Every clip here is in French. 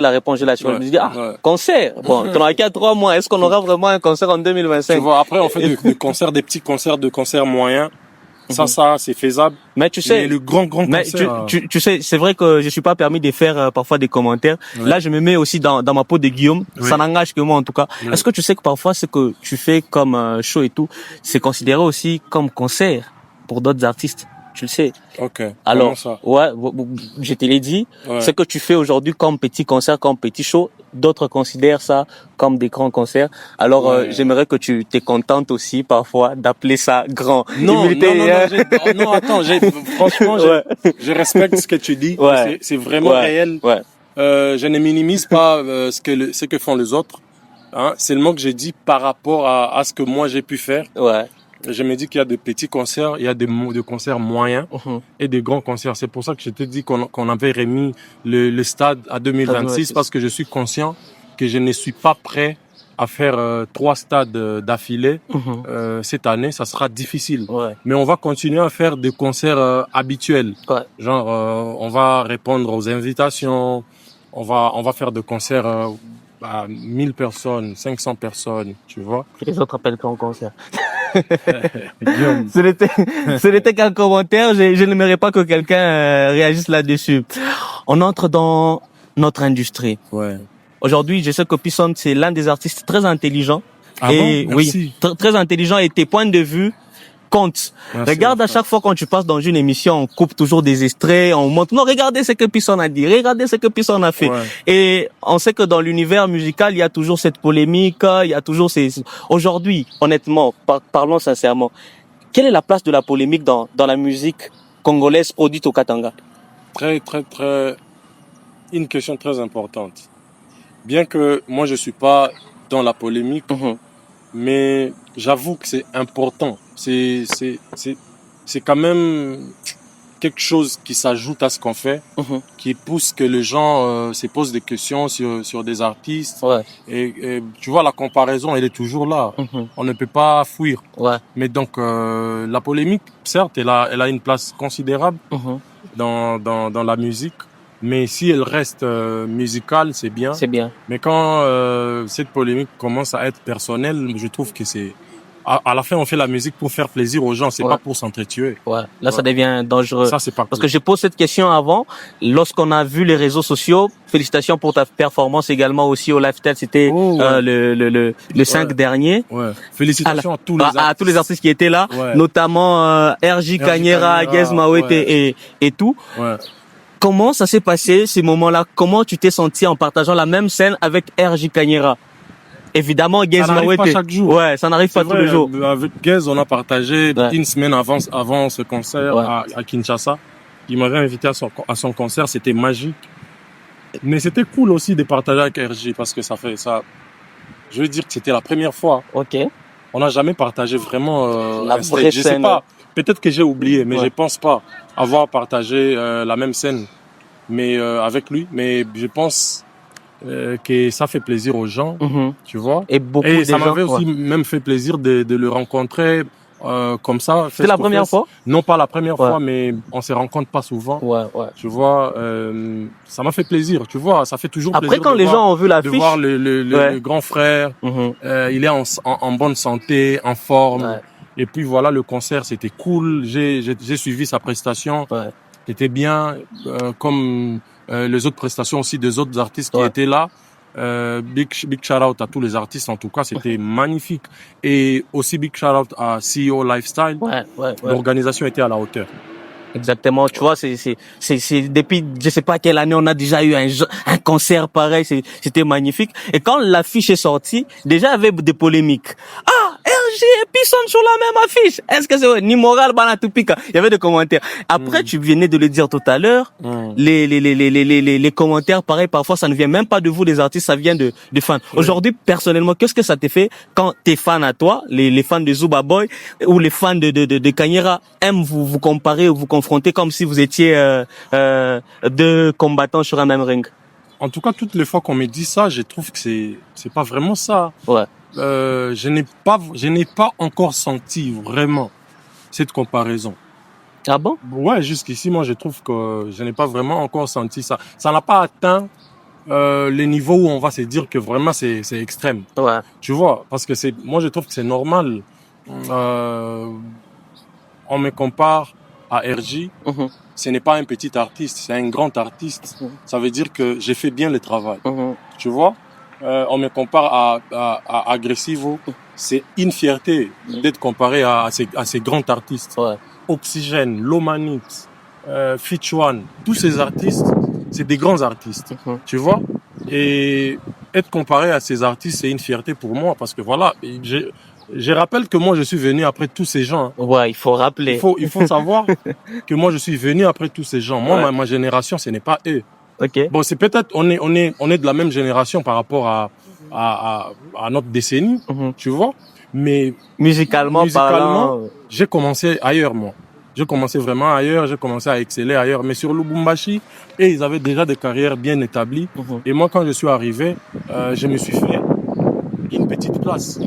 la réponse, je l'assume. Je me dis, concert. Bon, on a 3 mois. Est-ce qu'on aura vraiment un concert en 2025? Tu vois, après, on fait des concerts, des petits concerts, de concerts moyens. Ça, c'est faisable. Mais tu sais, le grand concert. Tu sais, c'est vrai que je suis pas permis de faire parfois des commentaires. Ouais. Là, je me mets aussi dans ma peau de Guillaume. Oui. Ça n'engage que moi, en tout cas. Oui. Est-ce que tu sais que parfois, ce que tu fais comme show et tout, c'est considéré aussi comme concert pour d'autres artistes? Tu le sais. Ok. Alors, ça? Ouais, je te l'ai dit. Ouais. Ce que tu fais aujourd'hui comme petit concert, comme petit show, d'autres considèrent ça comme des grands concerts. Alors, j'aimerais que tu t'es contente aussi parfois d'appeler ça grand. Non, attends, franchement, je respecte ce que tu dis. Ouais. C'est vraiment réel. Ouais. Je ne minimise pas ce que font les autres. Hein. C'est le mot que j'ai dit par rapport à ce que moi j'ai pu faire. Ouais. Je me dis qu'il y a des petits concerts, il y a des concerts moyens et des grands concerts. C'est pour ça que je te dis qu'on avait remis le stade à 2026 parce que je suis conscient que je ne suis pas prêt à faire 3 stades d'affilée cette année. Ça sera difficile. Ouais. Mais on va continuer à faire des concerts habituels. Ouais. Genre, on va répondre aux invitations. On va faire des concerts à 1000 personnes, 500 personnes, tu vois. Les autres appellent pas en concert. Ce n'était qu'un commentaire. Je n'aimerais pas que quelqu'un réagisse là-dessus. On entre dans notre industrie. Ouais. Aujourd'hui, je sais que P-Sound, c'est l'un des artistes très intelligents. Ah et bon? Merci. Oui, très intelligent, et tes points de vue comptent. Merci. Regarde, à chaque fois quand tu passes dans une émission, on coupe toujours des extraits, on montre, non, regardez ce que P-Sound a dit, regardez ce que P-Sound a fait. Ouais. Et on sait que dans l'univers musical, il y a toujours cette polémique, il y a toujours Aujourd'hui, honnêtement, parlons sincèrement, quelle est la place de la polémique dans la musique congolaise produite au Katanga? Très, une question très importante. Bien que moi je suis pas dans la polémique, mais j'avoue que c'est important. C'est quand même quelque chose qui s'ajoute à ce qu'on fait, qui pousse que les gens se posent des questions sur des artistes. Ouais. Et tu vois, la comparaison, elle est toujours là. On ne peut pas fuir. Ouais. Mais donc, la polémique, certes, elle a une place considérable dans la musique. Mais si elle reste musicale, c'est bien. C'est bien. Mais quand cette polémique commence à être personnelle, je trouve que c'est... À la fin, on fait la musique pour faire plaisir aux gens, c'est pas pour s'entretuer. Ouais. Là, ça devient dangereux. Ça, c'est pas Parce que je pose cette question avant. Lorsqu'on a vu les réseaux sociaux, félicitations pour ta performance également aussi au Lifestyle. C'était le 5 dernier. Ouais. Félicitations à tous les artistes. À tous les artistes qui étaient là, notamment RJ Kanyera, Guez Mawete et tout. Ouais. Comment ça s'est passé, ces moments-là? Comment tu t'es senti en partageant la même scène avec RJ Kanyera? Évidemment, Guez Mawete. Ça n'arrive pas chaque jour. Ouais, ça n'arrive pas tous les jours. Avec Guez, on a partagé une semaine avant ce concert à Kinshasa. Il m'avait invité à son concert, c'était magique. Mais c'était cool aussi de partager avec RJ parce que ça. Je veux dire que c'était la première fois. Ok. On n'a jamais partagé vraiment la vraie scène. Je sais pas. Peut-être que j'ai oublié, mais je pense pas avoir partagé la même scène, mais avec lui. Mais je pense que ça fait plaisir aux gens, tu vois. Et ça m'avait aussi même fait plaisir de le rencontrer comme ça. C'était la première fois? Non, pas la première fois, mais on se rencontre pas souvent. Ouais. Tu vois, ça m'a fait plaisir. Tu vois, ça fait toujours plaisir. Après, quand les gens ont vu l'affiche, de voir le grand frère, il est en bonne santé, en forme. Ouais. Et puis voilà, le concert, c'était cool. J'ai suivi sa prestation. Ouais. C'était bien, comme les autres prestations aussi des autres artistes qui étaient là. Big shout out à tous les artistes, en tout cas, c'était magnifique. Et aussi big shout out à CEO Lifestyle. L'organisation était à la hauteur. Exactement, tu vois, c'est depuis je sais pas quelle année on a déjà eu un concert pareil, c'était magnifique. Et quand l'affiche est sortie, déjà il y avait des polémiques. RJ et P-Sound sur la même affiche. Est-ce que c'est vrai? Ni moral, banatupika. Il y avait des commentaires. Après, tu venais de le dire tout à l'heure. Les commentaires, pareil, parfois, ça ne vient même pas de vous, les artistes, ça vient de fans. Aujourd'hui, personnellement, qu'est-ce que ça te fait quand tes fans à toi, les fans de Zuba Boy, ou les fans de Kanyera, aiment vous comparer ou vous confronter comme si vous étiez, deux combattants sur un même ring? En tout cas, toutes les fois qu'on me dit ça, je trouve que c'est pas vraiment ça. Ouais. Je n'ai pas encore senti vraiment cette comparaison. Ah bon? Ouais, jusqu'ici, moi, je trouve que je n'ai pas vraiment encore senti ça. Ça n'a pas atteint les niveaux où on va se dire que vraiment c'est extrême. Ouais. Tu vois, parce que moi je trouve que c'est normal. On me compare à RJ. Ce n'est pas un petit artiste, c'est un grand artiste. Ça veut dire que j'ai fait bien le travail. Tu vois, on me compare à Aggressivo. C'est une fierté d'être comparé à ces grands artistes. Ouais. Oxygène, Lomanix, Fitchwan, tous ces artistes, c'est des grands artistes. Tu vois, et être comparé à ces artistes, c'est une fierté pour moi parce que voilà, je rappelle que moi je suis venu après tous ces gens. Hein. Ouais, il faut rappeler. Il faut savoir que moi je suis venu après tous ces gens. Moi, ouais. ma génération, ce n'est pas eux. Okay. Bon, c'est peut-être on est de la même génération par rapport à notre décennie, tu vois. Mais musicalement parlant, j'ai commencé ailleurs, moi. J'ai commencé vraiment ailleurs, j'ai commencé à exceller ailleurs. Mais sur Lubumbashi, ils avaient déjà des carrières bien établies. Et moi, quand je suis arrivé, je me suis fait une petite place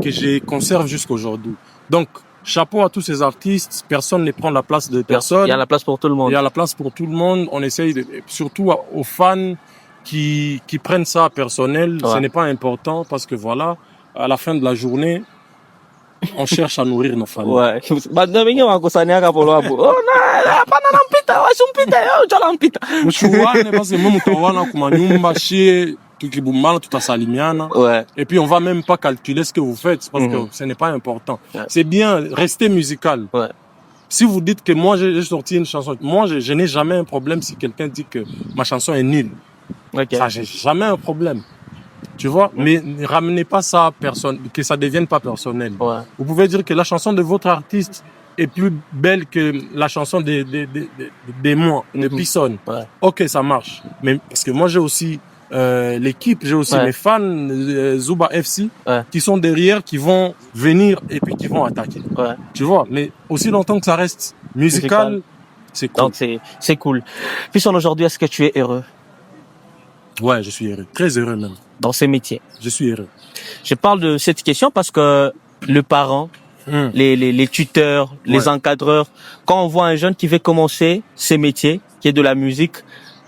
que je conserve jusqu'aujourd'hui. Donc, chapeau à tous ces artistes. Personne ne prend la place de personne. Il y a la place pour tout le monde. Il y a la place pour tout le monde. On essaye, surtout aux fans qui prennent ça personnel. Ouais. Ce n'est pas important parce que voilà, à la fin de la journée, on cherche à nourrir nos familles. Ouais. Ouais. Et puis on va même pas calculer ce que vous faites parce que ce n'est pas important. Ouais. C'est bien, rester musical. Ouais. Si vous dites que moi j'ai sorti une chanson, moi je n'ai jamais un problème si quelqu'un dit que ma chanson est nulle. Okay. Ça, j'ai jamais un problème. Tu vois, mais ne ramenez pas ça à personne, que ça devienne pas personnel. Ouais. Vous pouvez dire que la chanson de votre artiste est plus belle que la chanson des mois, de Pisson. Ouais. Ok, ça marche. Mais parce que moi j'ai aussi l'équipe, j'ai aussi mes fans, Zuba FC, qui sont derrière, qui vont venir et puis qui vont attaquer. Ouais. Tu vois, mais aussi longtemps que ça reste musical. C'est cool. Donc c'est cool. Pisson, aujourd'hui, est-ce que tu es heureux? Ouais, je suis heureux. Très heureux même. Dans ce métier. Je suis heureux. Je parle de cette question parce que le parent, les tuteurs, les encadreurs, quand on voit un jeune qui veut commencer ce métier, qui est de la musique,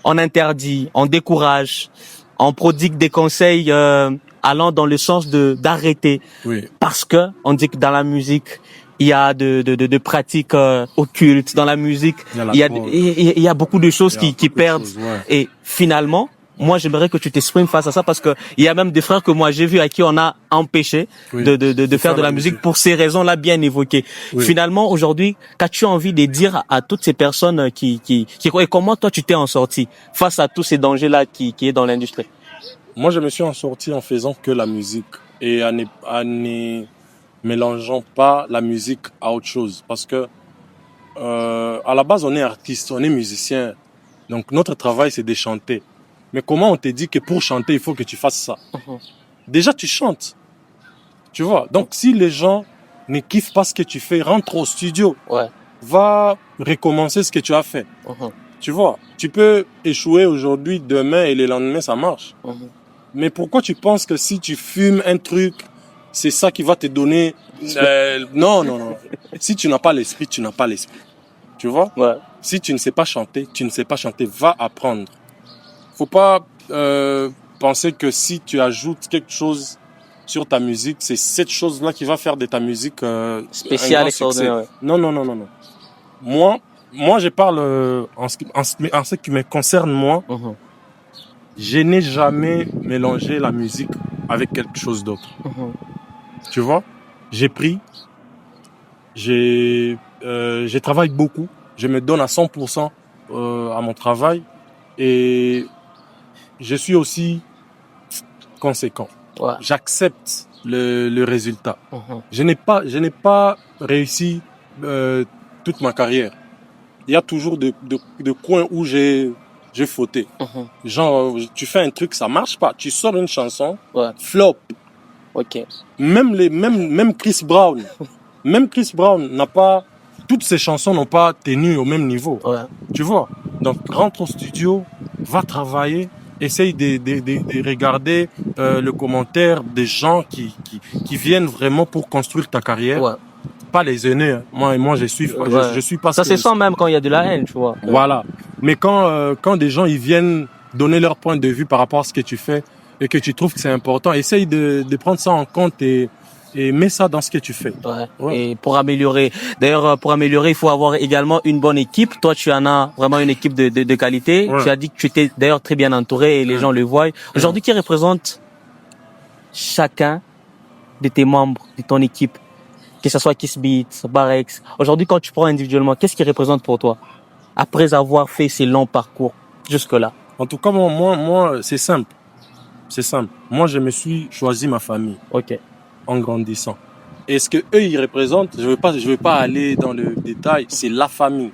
on interdit, on décourage, on prodigue des conseils allant dans le sens d'arrêter. Oui. Parce que on dit que dans la musique, il y a de pratiques occultes. Dans la musique, il y a beaucoup de choses qui perdent. Et finalement, moi, j'aimerais que tu t'exprimes face à ça parce que il y a même des frères que moi j'ai vus à qui on a empêché de faire de la musique pour ces raisons-là bien évoquées. Oui. Finalement, aujourd'hui, qu'as-tu envie de dire à toutes ces personnes qui et comment toi tu t'es en sorti face à tous ces dangers-là qui est dans l'industrie? Moi, je me suis en sorti en faisant que la musique et en ne mélangeant pas la musique à autre chose parce que à la base, on est artiste, on est musicien. Donc notre travail c'est de chanter. Mais comment on te dit que pour chanter, il faut que tu fasses ça? Déjà, tu chantes. Tu vois? Donc, si les gens ne kiffent pas ce que tu fais, rentre au studio. Ouais. Va recommencer ce que tu as fait. Tu vois? Tu peux échouer aujourd'hui, demain et le lendemain, ça marche. Mais pourquoi tu penses que si tu fumes un truc, c'est ça qui va te donner... Non. Si tu n'as pas l'esprit, tu n'as pas l'esprit. Tu vois? Ouais. Si tu ne sais pas chanter, tu ne sais pas chanter. Va apprendre. Faut pas penser que si tu ajoutes quelque chose sur ta musique, c'est cette chose-là qui va faire de ta musique spéciale, extraordinaire. Non. Moi, je parle en ce qui me concerne moi. Je n'ai jamais mélangé la musique avec quelque chose d'autre. Tu vois, j'ai pris, je travaille beaucoup, je me donne à 100% à mon travail et je suis aussi conséquent. Ouais. J'accepte le résultat. Je n'ai pas réussi toute ma carrière. Il y a toujours des coins où j'ai fauté. Genre, tu fais un truc, ça marche pas. Tu sors une chanson, flop. Ok. Même Chris Brown. Même Chris Brown n'a pas... Toutes ces chansons n'ont pas tenu au même niveau. Ouais. Tu vois? Donc, rentre au studio, va travailler. Essaye de regarder le commentaire des gens qui viennent vraiment pour construire ta carrière. Ouais. Pas les aînés. Hein. Moi, je suis pas... Ça se sent même quand il y a de la haine, tu vois. Voilà. Mais quand des gens, ils viennent donner leur point de vue par rapport à ce que tu fais et que tu trouves que c'est important. Essaye de prendre ça en compte et mets ça dans ce que tu fais. Ouais. Et pour améliorer, d'ailleurs, il faut avoir également une bonne équipe. Toi, tu en as vraiment une équipe de qualité. Ouais. Tu as dit que tu étais d'ailleurs très bien entouré et les gens le voient. Aujourd'hui, qui représente chacun de tes membres de ton équipe, que ce soit Kiss Beats, Barex. Aujourd'hui, quand tu prends individuellement, qu'est-ce qui représente pour toi après avoir fait ces longs parcours jusque-là? En tout cas, moi, c'est simple. C'est simple. Moi, je me suis choisi ma famille. Ok. En grandissant. Et ce que eux ils représentent, je veux pas aller dans le détail, c'est la famille.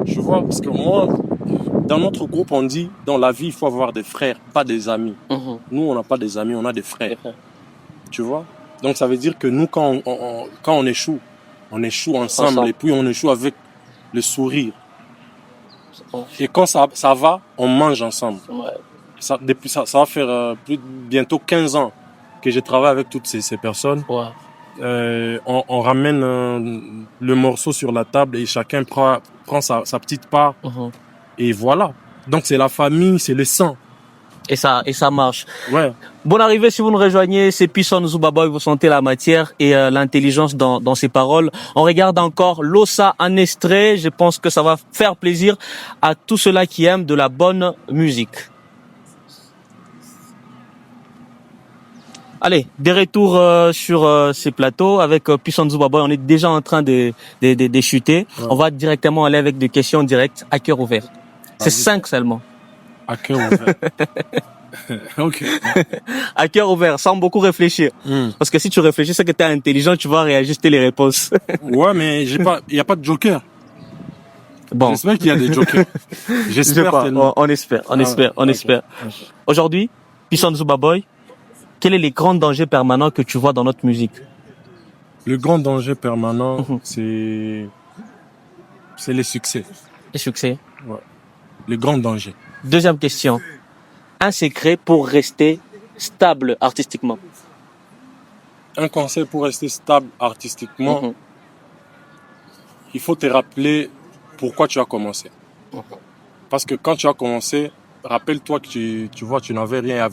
Je vois, parce que moi, dans notre groupe, on dit, dans la vie, il faut avoir des frères, pas des amis. Nous, on n'a pas des amis, on a des frères. Tu vois? Donc, ça veut dire que nous, quand on échoue ensemble, et puis on échoue avec le sourire. Et quand ça va, on mange ensemble. Ouais. Ça va faire bientôt 15 ans que je travaille avec toutes ces personnes. Ouais. On ramène le morceau sur la table et chacun prend sa petite part. Et voilà. Donc c'est la famille, c'est le sang. Et ça marche. Ouais. Bonne arrivée si vous nous rejoignez, c'est Pisson Zoubaboy, vous sentez la matière et l'intelligence dans ses paroles. On regarde encore Losa en extrait, je pense que ça va faire plaisir à tous ceux-là qui aiment de la bonne musique. Allez, des retours sur ces plateaux avec Pisson Zoubaboy. On est déjà en train de chuter. Ouais. On va directement aller avec des questions directes à cœur ouvert. C'est 5 seulement. À cœur ouvert. Ok. À cœur ouvert, sans beaucoup réfléchir. Parce que si tu réfléchis, c'est que tu es intelligent, tu vas réajuster les réponses. Ouais, mais il y a pas de joker. Bon. J'espère qu'il y a des jokers. J'espère tellement. On espère. Aujourd'hui, Pisson Zoubaboy, quels sont les grands dangers permanents que tu vois dans notre musique? Le grand danger permanent, c'est les succès. Les succès? Ouais. Le grand danger. Deuxième question. Un secret pour rester stable artistiquement? Un conseil pour rester stable artistiquement, il faut te rappeler pourquoi tu as commencé. Parce que quand tu as commencé, rappelle-toi que tu n'avais rien,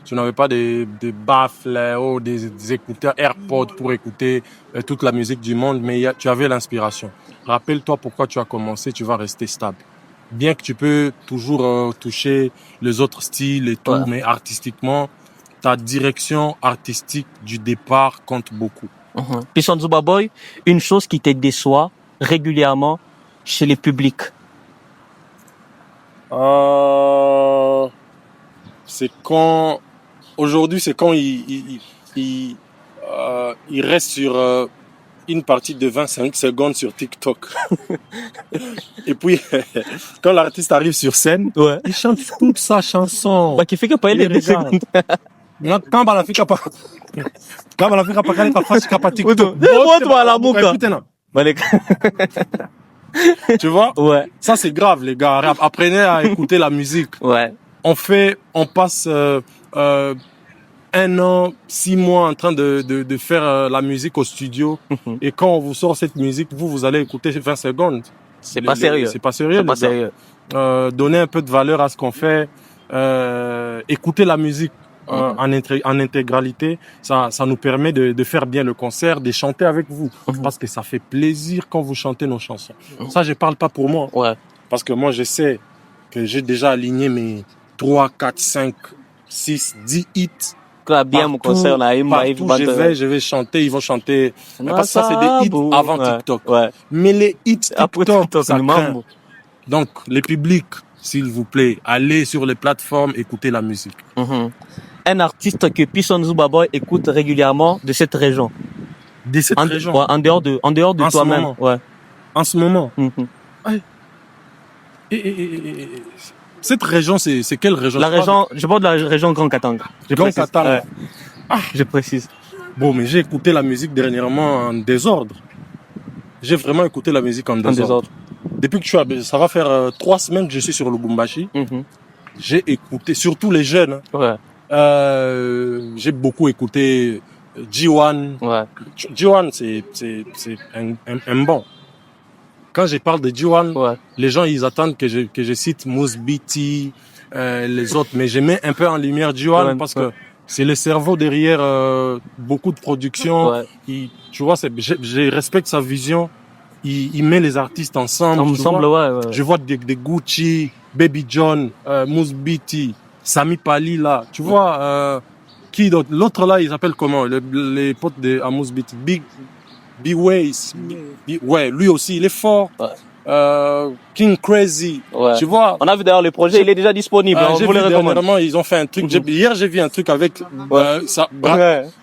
tu n'avais pas des baffles ou des écouteurs AirPods pour écouter toute la musique du monde, mais tu avais l'inspiration. Rappelle-toi pourquoi tu as commencé, tu vas rester stable. Bien que tu peux toujours toucher les autres styles et tout, mais artistiquement, ta direction artistique du départ compte beaucoup. Pisson Zoubaboy, une chose qui te déçoit régulièrement chez les publics? C'est quand il reste sur une partie de 25 secondes sur TikTok. Et puis, quand l'artiste arrive sur scène, il chante toute sa chanson. Bah, qui fait que pas les secondes. Quand la fille pas Tiktok. Tu vois? Ouais. Ça, c'est grave, les gars. Apprenez à écouter la musique. Ouais. On passe 1 an, 6 mois en train de faire la musique au studio. Et quand on vous sort cette musique, vous allez écouter 20 secondes. C'est pas sérieux. C'est pas sérieux. Donnez un peu de valeur à ce qu'on fait. Écoutez la musique en intégralité. Ça nous permet de faire bien le concert, de chanter avec vous. Parce que ça fait plaisir quand vous chantez nos chansons. Ça, je parle pas pour moi. Ouais. Parce que moi, je sais que j'ai déjà aligné mes 3, 4, 5, 6, 10 hits. Bien mon concert là, je vais chanter, ils vont chanter. Parce que ça, c'est des hits avant TikTok. Ouais. Mais les hits TikTok, ça craint. Donc, les publics, s'il vous plaît, allez sur les plateformes, écoutez la musique. Un artiste que Pisson Zoubaboy écoute régulièrement de cette région. De cette région. Ouais, en dehors de toi-même. Ouais. En ce moment. Cette région, c'est quelle région? Je parle de la région Grand Katanga. Grand Katanga. Je précise. Bon, mais j'ai écouté la musique dernièrement en désordre. J'ai vraiment écouté la musique en désordre. Depuis que ça va faire 3 semaines que je suis sur Lubumbashi. J'ai écouté, surtout les jeunes. Ouais. J'ai beaucoup écouté G1. Ouais. G1, c'est un bon. Quand je parle de G1, les gens ils attendent que je cite Mousse Biti, les autres, mais je mets un peu en lumière Juan parce que c'est le cerveau derrière beaucoup de productions. Ouais. Tu vois, je respecte sa vision. Il met les artistes ensemble. Ouais. Je vois des Gucci, Baby John, Mouss Beatty, Sami Pali là. Tu vois, qui d'autre? L'autre là, ils s'appellent comment? Les potes de Mouss Beatty. B-Ways. Ouais, lui aussi, il est fort. Ouais. King Crazy. Ouais. Tu vois. On a vu d'ailleurs le projet, il est déjà disponible. On vous le recommande. Dernièrement, ils ont fait un truc. Hier, j'ai vu un truc avec,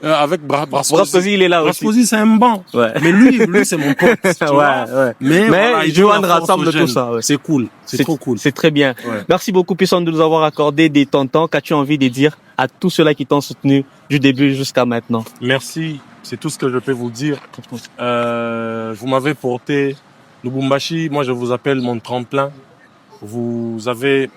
avec Brascosi, il est là aussi. Brascosi, c'est un banc. Ouais. Mais lui, c'est mon pote. Tu vois. Ouais. Mais voilà, Juan rassemble tout ça. Ouais. C'est cool. C'est trop cool. C'est très bien. Ouais. Merci beaucoup, Pisson, de nous avoir accordé des temps. Qu'as-tu envie de dire à tous ceux-là qui t'ont soutenu du début jusqu'à maintenant? Merci. C'est tout ce que je peux vous dire. Vous m'avez porté Lubumbashi. Moi, je vous appelle mon tremplin. Vous avez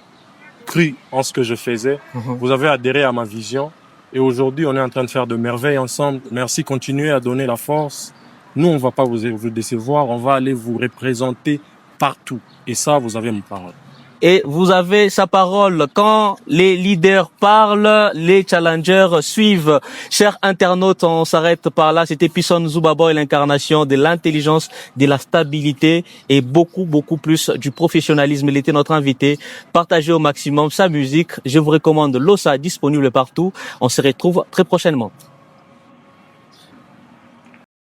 cru en ce que je faisais. Vous avez adhéré à ma vision. Et aujourd'hui, on est en train de faire de merveilles ensemble. Merci. Continuez à donner la force. Nous, on va pas vous décevoir. On va aller vous représenter partout. Et ça, vous avez ma parole. Et vous avez sa parole. Quand les leaders parlent, les challengers suivent. Chers internautes, on s'arrête par là. C'était Pisson Zouba Boy, l'incarnation de l'intelligence, de la stabilité et beaucoup plus du professionnalisme. Il était notre invité. Partagez au maximum sa musique. Je vous recommande Losa, disponible partout. On se retrouve très prochainement.